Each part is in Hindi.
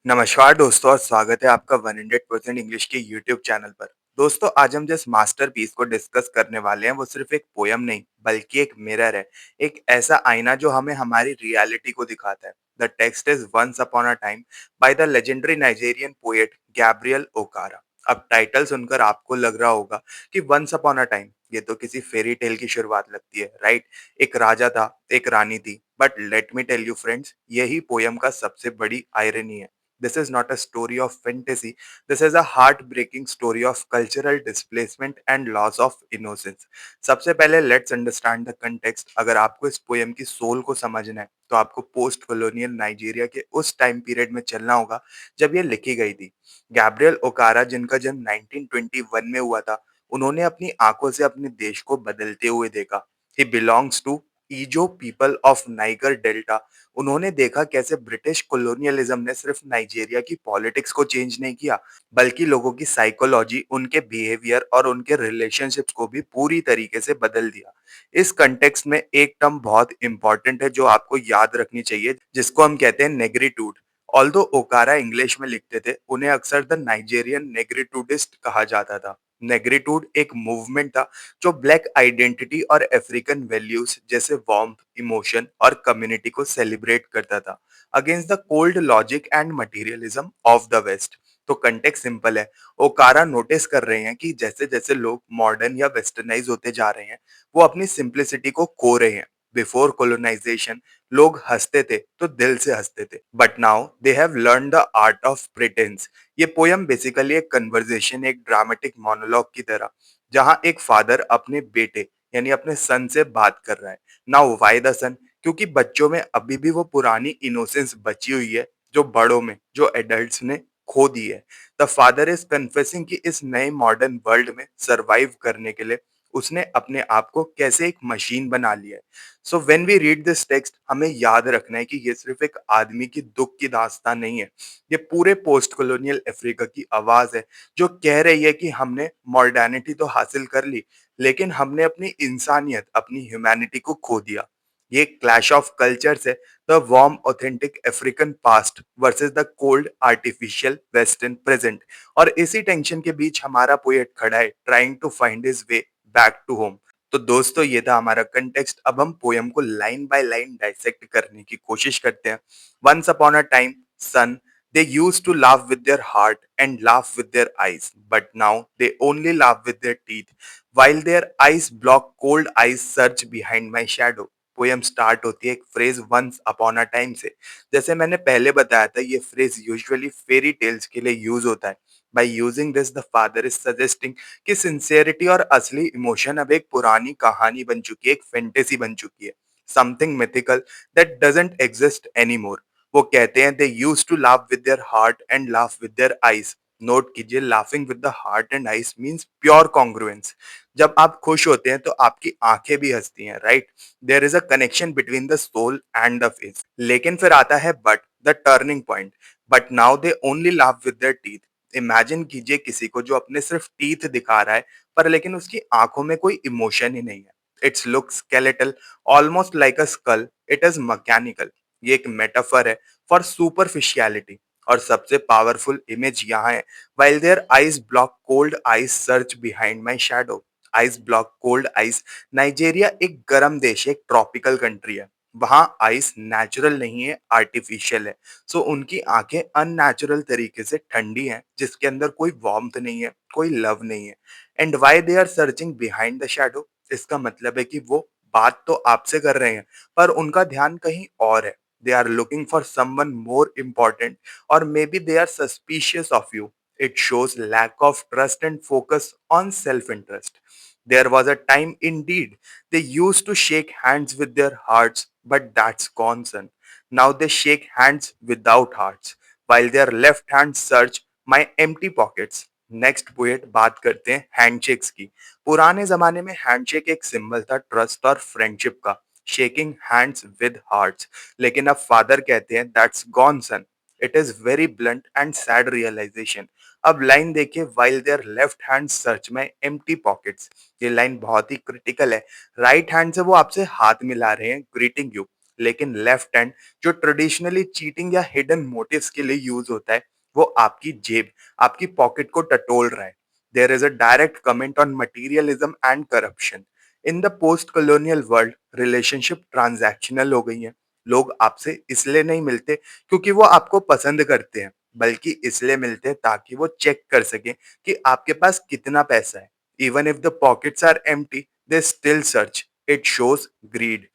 नमस्कार दोस्तों और स्वागत है आपका 100% इंग्लिश के यूट्यूब चैनल पर। दोस्तों आज हम जिस मास्टरपीस को डिस्कस करने वाले हैं वो सिर्फ एक पोयम नहीं बल्कि एक मिरर है। एक ऐसा आईना जो हमें हमारी रियलिटी को दिखाता है। The text is once upon a time by the legendary Nigerian poet Gabriel Okara. अब टाइटल सुनकर आपको लग रहा होगा कि वंस अपॉन अ टाइम ये तो किसी फेरी टेल की शुरुआत लगती है, राइट? एक राजा था, एक रानी थी, but let me tell you friends, यही पोयम का सबसे बड़ी आयरनी है। This is not a story of fantasy. This is a heartbreaking story of cultural displacement and loss of innocence. सबसे पहले लेट्स अंडरस्टैंड द कंटेक्स्ट। अगर आपको इस पोयम की सोल को समझना है तो आपको पोस्ट कॉलोनियल नाइजीरिया के उस टाइम पीरियड में चलना होगा जब ये लिखी गई थी। गैब्रियल ओकारा, जिनका जन्म 1921 में हुआ था, उन्होंने अपनी आंखों से अपने देश को बदलते हुए देखा। He belongs to Ijaw people of Niger Delta. उन्होंने देखा कैसे ब्रिटिश कॉलोनियलिज्म ने सिर्फ नाइजीरिया की पॉलिटिक्स को चेंज नहीं किया, बल्कि लोगों की साइकोलॉजी, उनके बिहेवियर और उनके रिलेशनशिप्स को भी पूरी तरीके से बदल दिया। इस कंटेक्स्ट में एक टर्म बहुत इंपॉर्टेंट है जो आपको याद रखनी चाहिए, जिसको हम कहते हैं नेग्रीट्यूड। ऑल्दो ओकारा इंग्लिश में लिखते थे, उन्हें अक्सर द नाइजेरियन नेग्रीट्यूडिस्ट कहा जाता था। नेग्रीट्यूड एक मूवमेंट था जो ब्लैक आइडेंटिटी और अफ्रीकन वैल्यूज जैसे वार्मथ, इमोशन और कम्युनिटी को सेलिब्रेट करता था against the cold logic and materialism of the West. तो कंटेक्स्ट सिंपल है। ओकारा नोटिस कर रहे हैं कि जैसे जैसे लोग मॉडर्न या वेस्टर्नाइज होते जा रहे हैं, वो अपनी सिंप्लिसिटी को खो रहे हैं। बिफोर कोलोनाइजेशन लोग हंसते थे तो दिल से हंसते थे, but now they have learn the art of pretence. ये पोयम बेसिकली एक कन्वर्सेशन, एक ड्रामेटिक मोनोलॉग की तरह, जहां एक फादर अपने बेटे यानी अपने सन से बात कर रहा है। नाउ व्हाई द सन? क्योंकि बच्चों में अभी भी वो पुरानी इनोसेंस बची हुई है जो बड़ों में, जो एडल्ट्स ने खो दी है। द फादर इज कन्फेसिंग कि इस नए मॉडर्न वर्ल्ड में सरवाइव करने के लिए उसने अपने आप को कैसे एक मशीन बना लिया है। So when we read this text, हमें याद रखना है कि ये सिर्फ एक आदमी की दुख की दास्तान नहीं है। ये पूरे पोस्ट कॉलोनियल अफ्रीका की आवाज है जो कह रही है कि हमने मॉडर्निटी तो हासिल कर ली, लेकिन हमने अपनी इंसानियत, अपनी ह्यूमैनिटी को खो दिया। ये क्लैश ऑफ कल्चर्स है, the warm authentic African past versus the cold artificial Western present. और इसी टेंशन के बीच हमारा पोएट खड़ा है, trying to find his way back to home. तो दोस्तों ये था हमारा कंटेक्स्ट। अब हम पोयम को लाइन बाय लाइन डाइसेक्ट करने की कोशिश करते हैं। Once upon a time, son, they used to laugh with their heart and laugh with their eyes, but now they only laugh with their teeth, while their eyes block cold eyes search behind my shadow। Poem start होती है एक phrase once upon a time से। जैसे मैंने पहले बताया था, ये फ्रेज यूजुअली फेरी टेल्स के लिए यूज होता है। By using this the father is suggesting कि सिंसियरिटी और असली इमोशन अब एक पुरानी कहानी बन चुकी है, एक फैंटेसी बन चुकी है, something mythical that doesn't exist anymore. वो कहते हैं they used to laugh with their heart and laugh with their eyes. Note कीजिए, laughing with the heart and eyes means pure congruence. जब आप खुश होते हैं तो आपकी आंखें भी हंसती हैं, right? There is a connection between the soul and the face. लेकिन फिर आता है but, the turning point. But now they only laugh with their teeth. Imagine कीजिए किसी को जो अपने सिर्फ टीथ दिखा रहा है, पर लेकिन उसकी आंखों में कोई इमोशन ही नहीं है। It's look skeletal, almost like a skull, it is mechanical. ये एक मेटाफर है फॉर सुपरफिशियलिटी। और सबसे पावरफुल इमेज यहाँ है, while their eyes block cold eyes search behind my shadow। Ice block cold ice. Nigeria एक गर्म देश है, एक ट्रॉपिकल कंट्री है। वहां आइस नेचुरल नहीं है, आर्टिफिशियल है। सो उनकी आंखें अननेचुरल तरीके से ठंडी हैं, जिसके अंदर कोई वार्मथ नहीं है, कोई लव नहीं है। And why they are searching behind the shadow? इसका मतलब है कि वो बात तो आपसे कर रहे हैं, पर उनका ध्यान कहीं और है। They are looking for someone more important, or maybe they are suspicious of you। It shows lack of trust and focus on self-interest। There was a time indeed they used to shake hands with their hearts, but that's gone, son। Now they shake hands without hearts, while their left hands search my empty pockets। Next poet बात करते हैं हैंडशेक्स की। पुराने जमाने में हैंडशेक एक सिंबल था ट्रस्ट और फ्रेंडशिप का, शेकिंग हैंड्स विद हार्ट्स। लेकिन अब फादर कहते हैं that's gone son. It is very blunt and sad realization. अब लाइन देखिए, while their left hand search my empty pockets. ये लाइन बहुत ही क्रिटिकल है। राइट हैंड से वो आपसे हाथ मिला रहे हैं, ग्रीटिंग यू, लेकिन लेफ्ट हैंड जो ट्रेडिशनली चीटिंग या हिडन मोटिव्स के लिए यूज होता है, वो आपकी जेब, आपकी पॉकेट को टटोल रहा है। There is a direct comment on materialism and corruption. In the post colonial world relationship transactional हो गई हैं। लोग आपसे इसलिए नहीं मिलते क्योंकि वो आपको पसंद करते हैं, बल्कि इसलिए मिलते हैं ताकि वो चेक कर सकें कि आपके पास कितना पैसा है। Even if the pockets are empty, they still search. It shows greed.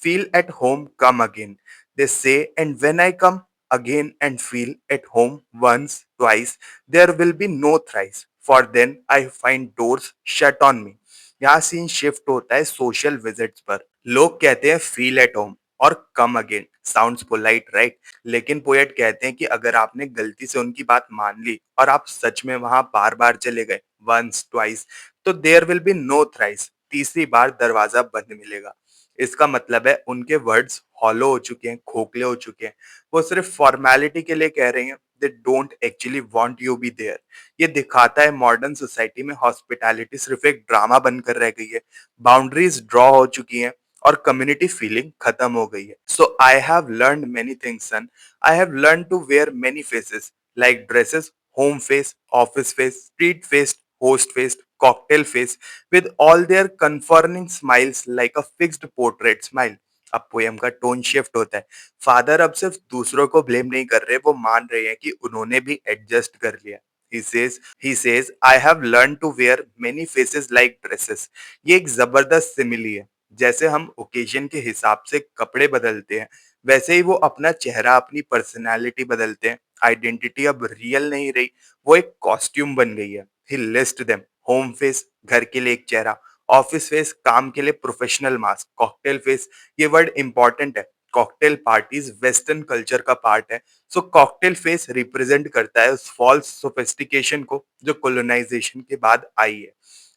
Feel at home, come again, they say, and when I come again and feel at home once, twice, there will be no thrice, for then I find doors shut on me। यहाँ सीन शिफ्ट होता है सोशल विजिट्स पर। लोग कहते हैं फील एट होम और come again, sounds polite right, लेकिन पोएट कहते हैं कि अगर आपने गलती से उनकी बात मान ली और आप सच में वहां बार बार चले गए, वंस ट्वाइस, तो there will be no thrice, तीसरी बार दरवाजा बंद मिलेगा। इसका मतलब है उनके वर्ड्स हॉलो हो चुके हैं, खोखले हो चुके हैं। वो सिर्फ फॉर्मेलिटी के लिए कह रहे हैं, they don't actually want you be there. ये दिखाता है मॉडर्न सोसाइटी में हॉस्पिटैलिटी सिर्फ एक ड्रामा बनकर रह गई है। बाउंड्रीज ड्रॉ हो चुकी हैं और कम्युनिटी फीलिंग खत्म हो गई है। So I have learned many things son. I have learn to wear many faces, like dresses, home face, office face, street face, host face, cocktail face, with all their confirming smiles like a fixed portrait smile। अब पोयम का टोन शिफ्ट होता है। फादर अब सिर्फ दूसरों को ब्लेम नहीं कर रहे, वो मान रहे हैं कि उन्होंने भी एडजस्ट कर लिया। He says I have learn to wear many faces like dresses. ये एक जबरदस्त सिमिली है। जैसे हम ओकेजन के हिसाब से कपड़े बदलते हैं, वैसे ही वो अपना चेहरा, अपनी पर्सनैलिटी बदलते हैं। आइडेंटिटी अब रियल नहीं रही, वो एक कॉस्ट्यूम बन गई है। ही लिस्ट देम, होम फेस घर के लिए एक चेहरा, ऑफिस फेस काम के लिए प्रोफेशनल मास्क, कॉकटेल फेस, ये वर्ड इंपॉर्टेंट है। कॉकटेल पार्टीज वेस्टर्न कल्चर का पार्ट है। सो कॉकटेल फेस रिप्रेजेंट करता है उस फॉल्स सोफिस्टिकेशन को जो कोलोनाइजेशन के बाद आई है।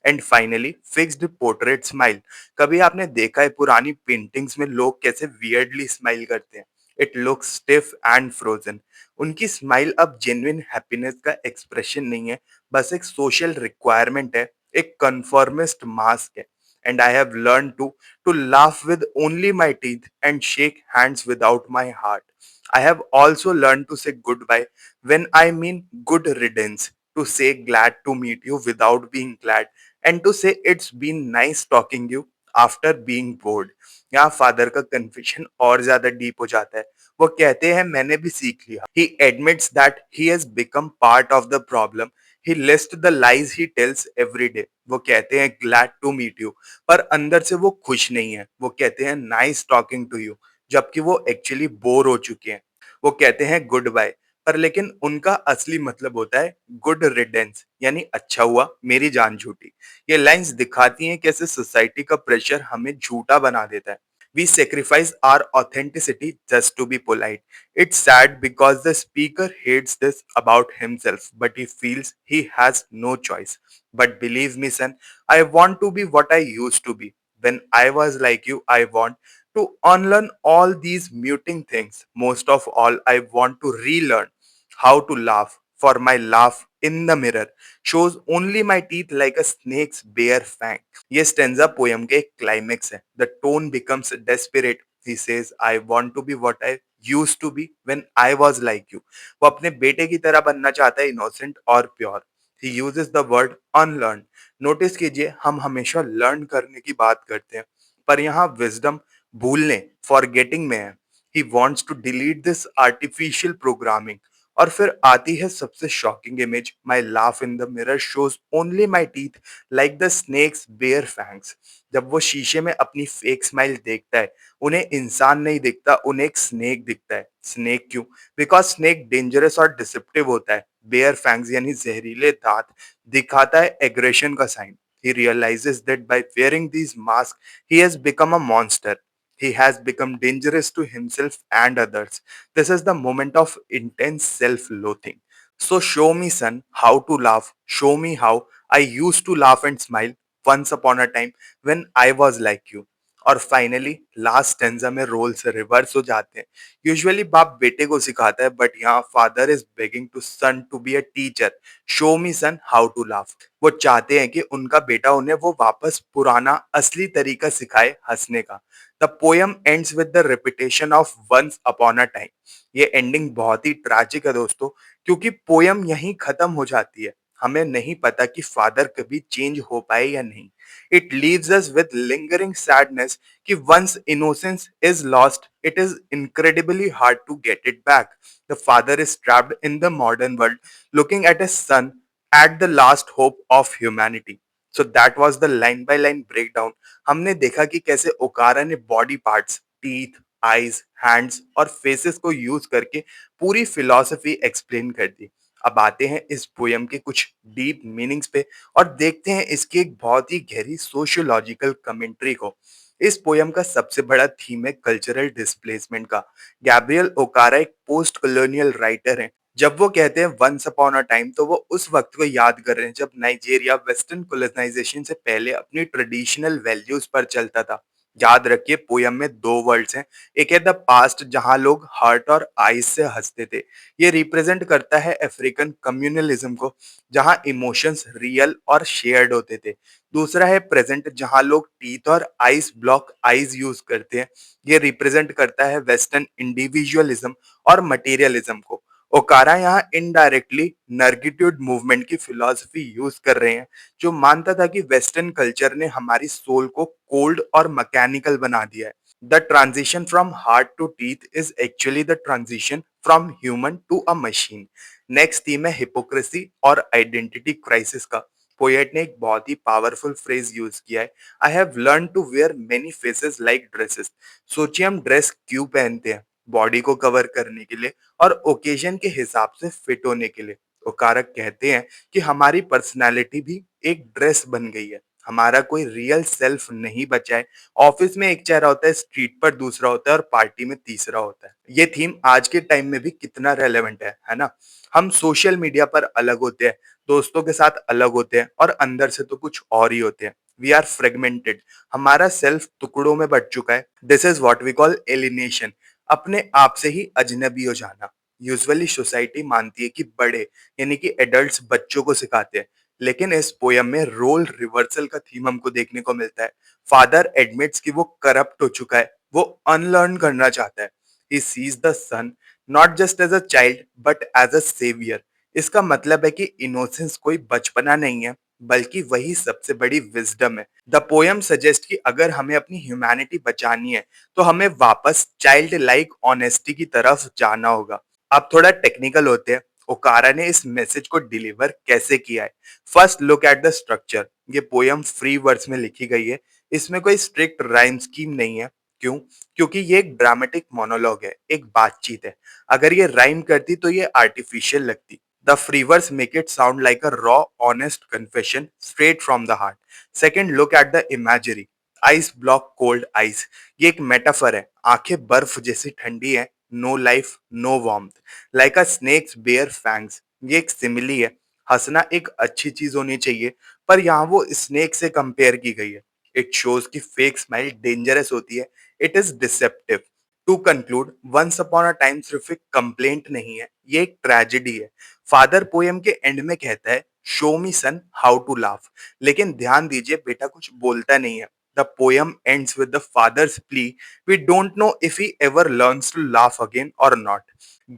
And finally fixed portrait smile. कभी आपने देखा है पुरानी पेंटिंग्स में लोग कैसे वियर्डली स्माइल करते हैं? It looks stiff and frozen. उनकी स्माइल अब जेन्युइन हैप्पीनेस का एक्सप्रेशन नहीं है, बस एक सोशल रिक्वायरमेंट है, एक कन्फर्मिस्ट मास्क है। And I have learn to laugh with only my teeth and shake hands without my heart। I have also learned to say goodbye when I mean good riddance, to say glad to meet you without being glad, and to say it's been nice talking you after being bored। यहाँ फादर का कन्फेशन और ज्यादा डीप हो जाता है। वो कहते हैं मैंने भी सीख लिया। He admits that he has become part of the problem। He lists the lies he tells every day। वो कहते हैं glad to meet you, पर अंदर से वो खुश नहीं है। वो कहते हैं नाइस टॉकिंग टू यू, जबकि वो एक्चुअली बोर हो चुके हैं। वो कहते हैं गुड बाय, पर लेकिन उनका असली मतलब होता है गुड रिडेंस, यानी अच्छा हुआ मेरी जान छूटी। ये लाइंस दिखाती हैं कैसे सोसाइटी का प्रेशर हमें झूठा बना देता है। We sacrifice our authenticity just to be polite। It's sad because the speaker hates this about himself, but he feels he has no choice। But believe me, son, I want to be what I used to be। When I was like you, I want to unlearn all these muting things। Most of all, I want to relearn how to laugh, for my laugh in the mirror shows only my teeth like a snake's bare fang। ये स्टेंजा पोयम के एक क्लाइमेक्स है। The tone becomes desperate. He says I want to be what I used to be when I was like you. वो अपने बेटे की तरह बनना चाहता है, इनोसेंट और pure. He uses the word unlearn. Notice कीजिए, हम हमेशा लर्न करने की बात करते हैं, पर यहाँ विजडम भूलने, फॉरगेटिंग में है। He wants to delete this artificial programming. और फिर आती है सबसे shocking image, my laugh in the mirror shows only my teeth like the snake's bare fangs. जब वो शीशे में अपनी फेक स्माइल देखता है, उन्हें इंसान नहीं दिखता, उन्हें एक स्नेक दिखता है। स्नेक क्यों? बिकॉज स्नेक डेंजरस और डिसेप्टिव होता है। बेयर फैंग्स यानी जहरीले दांत दिखाता है एग्रेशन का sign. He realizes that by wearing these masks, he has become a monster। He has become dangerous to himself and others। This is the moment of intense self-loathing। So show me, son, how to laugh। Show me how I used to laugh and smile once upon a time when I was like you। और फाइनली लास्ट स्टेंजा में रोल्स रिवर्स हो जाते हैं। यूजुअली बाप बेटे को सिखाता है, बट यहाँ father is begging to son to be a teacher. Show me son how to laugh. वो चाहते हैं कि उनका बेटा उन्हें वो वापस पुराना असली तरीका सिखाए हंसने का। The poem ends with the repetition of once upon a time. ये एंडिंग बहुत ही ट्रैजिक है दोस्तों, क्योंकि पोयम यहीं खत्म हो जाती है। हमें नहीं पता कि फादर कभी चेंज हो पाए या नहीं। It leaves us with lingering sadness कि once innocence is lost, it is incredibly hard to get it back. The father is trapped in the modern world, looking at his son at the last hope of humanity. So that was the line by line breakdown। हमने देखा कि कैसे ओकारा ने body parts, teeth, eyes, hands और फेसेस को यूज करके पूरी फिलॉसफी एक्सप्लेन कर दी। अब आते हैं इस पोयम के कुछ डीप मीनिंग्स पे और देखते हैं इसकी एक बहुत ही गहरी सोशियोलॉजिकल कमेंट्री को। इस पोयम का सबसे बड़ा थीम है कल्चरल डिस्प्लेसमेंट का। गैब्रियल ओकारा एक पोस्ट कॉलोनियल राइटर हैं। जब वो कहते हैं वंस अपॉन अ टाइम, तो वो उस वक्त को याद कर रहे हैं जब नाइजीरिया वेस्टर्न कोलोनाइजेशन से पहले अपनी ट्रेडिशनल वैल्यूज पर चलता था। याद रखिए, पोयम में दो वर्ड्स हैं। एक है द पास्ट, जहां लोग हार्ट और आईज से हंसते थे। ये रिप्रेजेंट करता है अफ्रीकन कम्युनलिज्म को, जहां इमोशंस रियल और शेयर्ड होते थे। दूसरा है प्रेजेंट, जहां लोग टीथ और आइस ब्लॉक आइज यूज करते हैं। ये रिप्रेजेंट करता है वेस्टर्न इंडिविजुअलिज्म और मटेरियलिज्म को। ओकारा यहाँ इनडायरेक्टली नर्गिट्यूड मूवमेंट की फिलॉसफी यूज कर रहे हैं, जो मानता था कि वेस्टर्न कल्चर ने हमारी सोल को कोल्ड और मैकेनिकल बना दिया है। The transition from heart to teeth is actually the transition from human to a machine. Next theme है हिपोक्रेसी और आइडेंटिटी क्राइसिस का। पोएट ने एक बहुत ही पावरफुल फ्रेज यूज किया है, I have learn to wear many faces like dresses. सोचिए, हम ड्रेस क्यों पहनते हैं? बॉडी को कवर करने के लिए और ओकेजन के हिसाब से फिट होने के लिए। ओकारक कहते हैं कि हमारी पर्सनालिटी भी एक ड्रेस बन गई है। हमारा कोई रियल सेल्फ नहीं बचा है। ऑफिस में एक चेहरा होता है, स्ट्रीट पर दूसरा होता है और पार्टी में तीसरा होता है। ये थीम आज के टाइम में भी कितना रेलेवेंट है ना? हम सोशल मीडिया पर अलग होते हैं, दोस्तों के साथ अलग होते हैं और अंदर से तो कुछ और ही होते हैं। We are fragmented. हमारा सेल्फ टुकड़ों में बट चुका है। This is what we call alienation, अपने आप से ही अजनबी हो जाना। यूजुअली सोसाइटी मानती है कि बड़े, यानी कि एडल्ट्स बच्चों को सिखाते हैं, लेकिन इस पोयम में रोल रिवर्सल का थीम हमको देखने को मिलता है। फादर एडमिट्स कि वो करप्ट हो चुका है, वो अनलर्न करना चाहता है। He sees the son not just as a child but as a saviour. इसका मतलब है कि इनोसेंस कोई बचपना नहीं है, बल्कि वही सबसे बड़ी विजडम है। द पोयम सजेस्ट कि अगर हमें अपनी ह्यूमैनिटी बचानी है, तो हमें वापस चाइल्ड लाइक ऑनेस्टी की तरफ जाना होगा। अब थोड़ा टेक्निकल होते हैं, ओकारा ने इस मैसेज को डिलीवर कैसे किया है। First look at the structure. ये पोयम फ्री वर्ड्स में लिखी गई है। इसमें कोई स्ट्रिक्ट राइम स्कीम नहीं है। क्यों? क्योंकि ये एक ड्रामेटिक मोनोलॉग है, एक बातचीत है। अगर ये राइम करती तो ये आर्टिफिशियल लगती। The free words make it sound like a raw honest confession straight from the heart. Second, look at the imagery. Ice block cold ice, ये एक मेटाफर है। आंखें बर्फ जैसी ठंडी है। No life, no warmth, like a snake's bare fangs, ये एक सिमिली है। हंसना एक अच्छी चीज होनी चाहिए, पर यहाँ वो स्नेक से कंपेयर की गई है। इट शोज कि फेक स्माइल डेंजरस होती है। It is deceptive. To conclude, once upon a time सिर्फ एक कंप्लेंट नहीं है, ये एक ट्रेजेडी है। फादर पोयम के एंड में कहता है, show me son how to laugh, लेकिन ध्यान दीजिए बेटा कुछ बोलता नहीं है। The poem ends with the father's plea, we don't know if he ever learns to laugh again or not।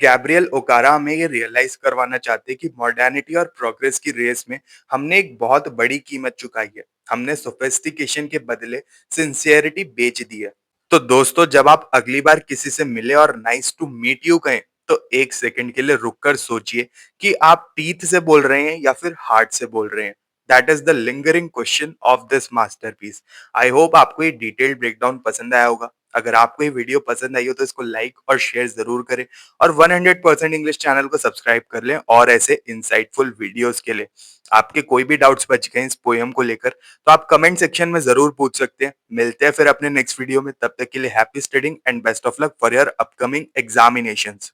Gabriel Okara हमें ये रियलाइज करवाना चाहते हैं कि मॉडर्निटी और प्रोग्रेस की रेस में हमने एक बहुत बड़ी कीमत चुकाई है। हमने सोफिस्टिकेशन के बदले सिंसियरिटी बेच दी है। तो दोस्तों, जब आप अगली बार किसी से मिले और नाइस टू मीट यू कहें, तो एक सेकंड के लिए रुककर सोचिए कि आप टीथ से बोल रहे हैं या फिर हार्ट से बोल रहे हैं। That is the lingering question of this masterpiece. I hope आपको ये डिटेल्ड ब्रेकडाउन पसंद आया होगा। अगर आपको ये वीडियो पसंद आई हो तो इसको लाइक और शेयर जरूर करें और 100% इंग्लिश चैनल को सब्सक्राइब कर लें और ऐसे इंसाइटफुल वीडियोस के लिए। आपके कोई भी डाउट्स बच गए इस पोयम को लेकर, तो आप कमेंट सेक्शन में जरूर पूछ सकते हैं। मिलते हैं फिर अपने नेक्स्ट वीडियो में, तब तक के लिए happy studying and best of luck for your upcoming examinations.